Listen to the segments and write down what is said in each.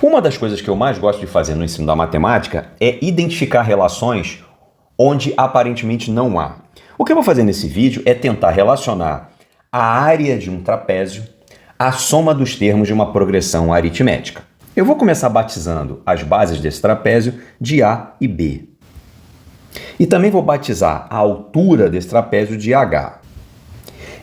Uma das coisas que eu mais gosto de fazer no ensino da matemática é identificar relações onde aparentemente não há. O que eu vou fazer nesse vídeo é tentar relacionar a área de um trapézio à soma dos termos de uma progressão aritmética. Eu vou começar batizando as bases desse trapézio de A e B. E também vou batizar a altura desse trapézio de H.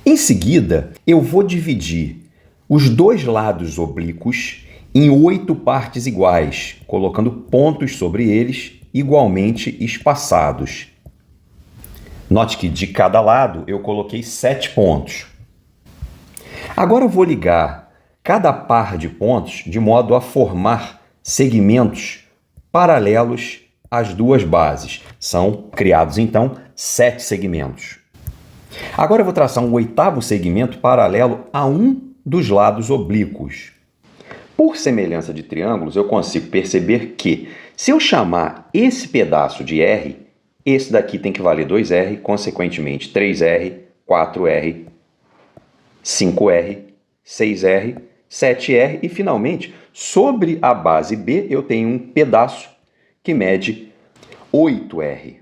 Em seguida, eu vou dividir os dois lados oblíquos em 8 partes iguais, colocando pontos sobre eles igualmente espaçados. Note que de cada lado eu coloquei 7 pontos. Agora eu vou ligar cada par de pontos de modo a formar segmentos paralelos às duas bases. São criados, então, 7 segmentos. Agora eu vou traçar um 8º segmento paralelo a um dos lados oblíquos. Por semelhança de triângulos, eu consigo perceber que, se eu chamar esse pedaço de R, esse daqui tem que valer 2R, consequentemente 3R, 4R, 5R, 6R, 7R e, finalmente, sobre a base B, eu tenho um pedaço que mede 8R.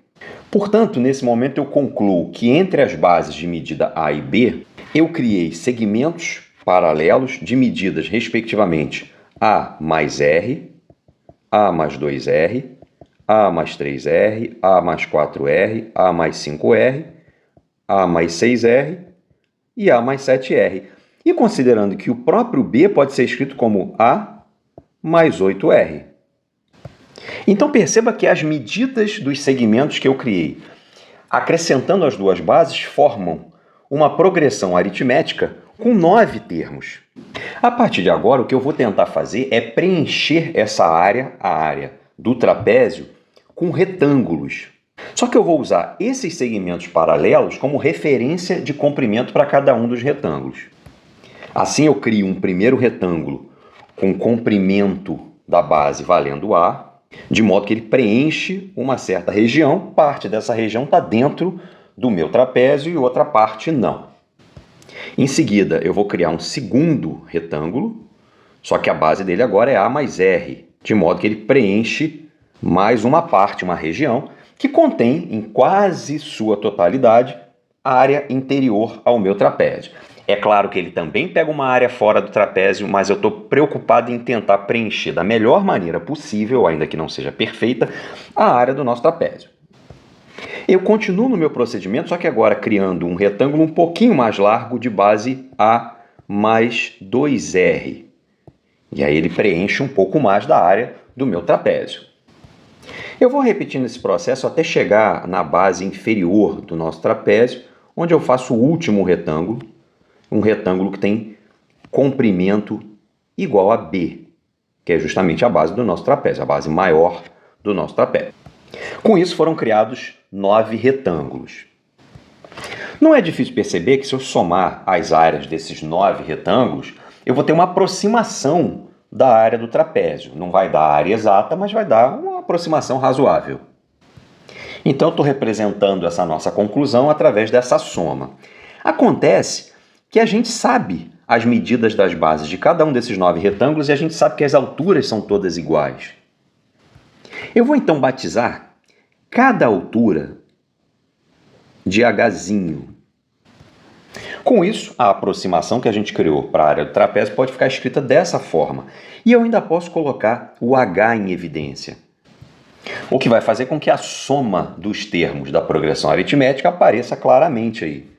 Portanto, nesse momento eu concluo que entre as bases de medida A e B, eu criei segmentos paralelos de medidas, respectivamente, A mais R, A mais 2R, A mais 3R, A mais 4R, A mais 5R, A mais 6R e A mais 7R. E considerando que o próprio B pode ser escrito como A mais 8R. Então perceba que as medidas dos segmentos que eu criei, acrescentando as duas bases, formam uma progressão aritmética com 9 termos. A partir de agora, o que eu vou tentar fazer é preencher essa área, a área do trapézio, com retângulos. Só que eu vou usar esses segmentos paralelos como referência de comprimento para cada um dos retângulos. Assim eu crio um primeiro retângulo com comprimento da base valendo A, de modo que ele preenche uma certa região, parte dessa região está dentro do meu trapézio e outra parte não. Em seguida, eu vou criar um segundo retângulo, só que a base dele agora é A mais R, de modo que ele preenche mais uma parte, uma região, que contém, em quase sua totalidade, a área interior ao meu trapézio. É claro que ele também pega uma área fora do trapézio, mas eu estou preocupado em tentar preencher da melhor maneira possível, ainda que não seja perfeita, a área do nosso trapézio. Eu continuo no meu procedimento, só que agora criando um retângulo um pouquinho mais largo de base A mais 2R. E aí ele preenche um pouco mais da área do meu trapézio. Eu vou repetindo esse processo até chegar na base inferior do nosso trapézio, onde eu faço o último retângulo, um retângulo que tem comprimento igual a B, que é justamente a base do nosso trapézio, a base maior do nosso trapézio. Com isso foram criados 9 retângulos. Não é difícil perceber que se eu somar as áreas desses 9 retângulos, eu vou ter uma aproximação da área do trapézio. Não vai dar a área exata, mas vai dar uma aproximação razoável. Então eu estou representando essa nossa conclusão através dessa soma. Acontece que a gente sabe as medidas das bases de cada um desses 9 retângulos e a gente sabe que as alturas são todas iguais. Eu vou então batizar cada altura de Hzinho. Com isso, a aproximação que a gente criou para a área do trapézio pode ficar escrita dessa forma. E eu ainda posso colocar o H em evidência, o que vai fazer com que a soma dos termos da progressão aritmética apareça claramente aí.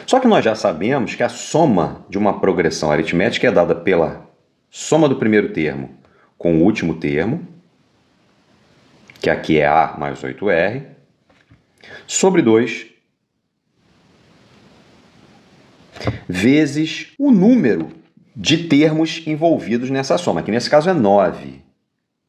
Só que nós já sabemos que a soma de uma progressão aritmética é dada pela soma do primeiro termo com o último termo, que aqui é A mais 8R, sobre 2, vezes o número de termos envolvidos nessa soma, que nesse caso é 9.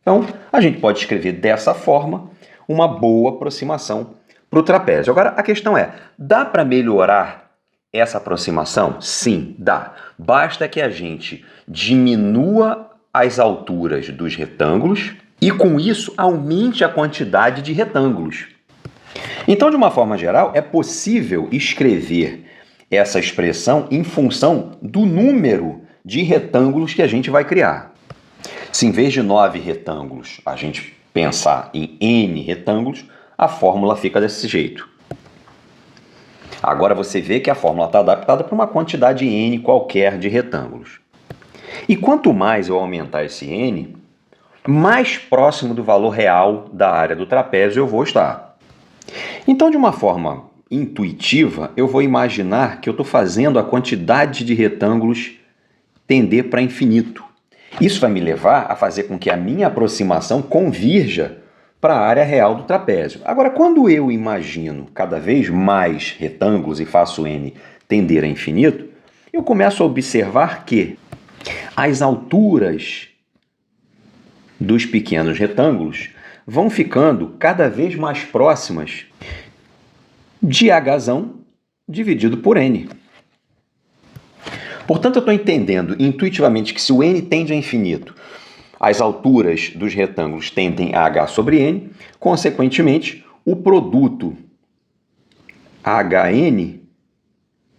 Então, a gente pode escrever dessa forma uma boa aproximação para o trapézio. Agora, a questão é, dá para melhorar essa aproximação? Sim, dá. Basta que a gente diminua as alturas dos retângulos e, com isso, aumente a quantidade de retângulos. Então, de uma forma geral, é possível escrever essa expressão em função do número de retângulos que a gente vai criar. Se em vez de 9 retângulos a gente pensar em n retângulos, a fórmula fica desse jeito. Agora você vê que a fórmula está adaptada para uma quantidade n qualquer de retângulos. E quanto mais eu aumentar esse n, mais próximo do valor real da área do trapézio eu vou estar. Então, de uma forma intuitiva, eu vou imaginar que eu estou fazendo a quantidade de retângulos tender para infinito. Isso vai me levar a fazer com que a minha aproximação convirja para a área real do trapézio. Agora, quando eu imagino cada vez mais retângulos e faço n tender a infinito, eu começo a observar que as alturas dos pequenos retângulos vão ficando cada vez mais próximas de Hzão dividido por n. Portanto, eu estou entendendo intuitivamente que se o n tende a infinito, as alturas dos retângulos tendem a h sobre n, consequentemente, o produto hn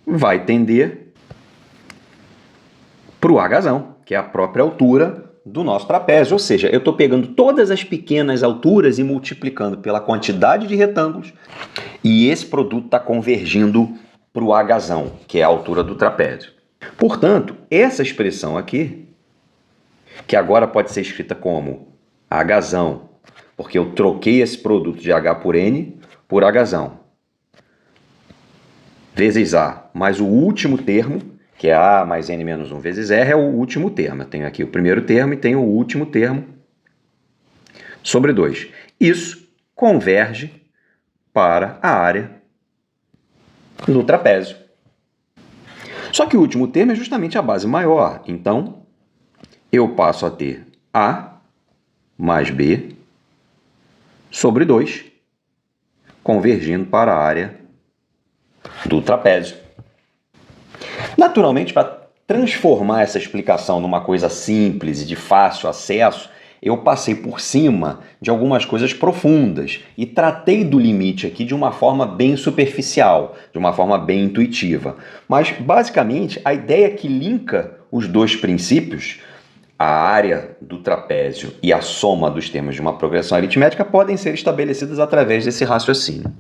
vai tender para o Hzão, que é a própria altura do nosso trapézio. Ou seja, eu estou pegando todas as pequenas alturas e multiplicando pela quantidade de retângulos, e esse produto está convergindo para o Hzão, que é a altura do trapézio. Portanto, essa expressão aqui, que agora pode ser escrita como Hzão, porque eu troquei esse produto de h por n por Hzão, vezes a, mais o último termo, que é a mais n menos 1 vezes r, é o último termo. Eu tenho aqui o primeiro termo e tenho o último termo sobre 2. Isso converge para a área do trapézio. Só que o último termo é justamente a base maior. Então, eu passo a ter A mais B sobre 2, convergindo para a área do trapézio. Naturalmente, para transformar essa explicação numa coisa simples e de fácil acesso, eu passei por cima de algumas coisas profundas e tratei do limite aqui de uma forma bem superficial, de uma forma bem intuitiva. Mas, basicamente, a ideia que linka os dois princípios, a área do trapézio e a soma dos termos de uma progressão aritmética, podem ser estabelecidas através desse raciocínio.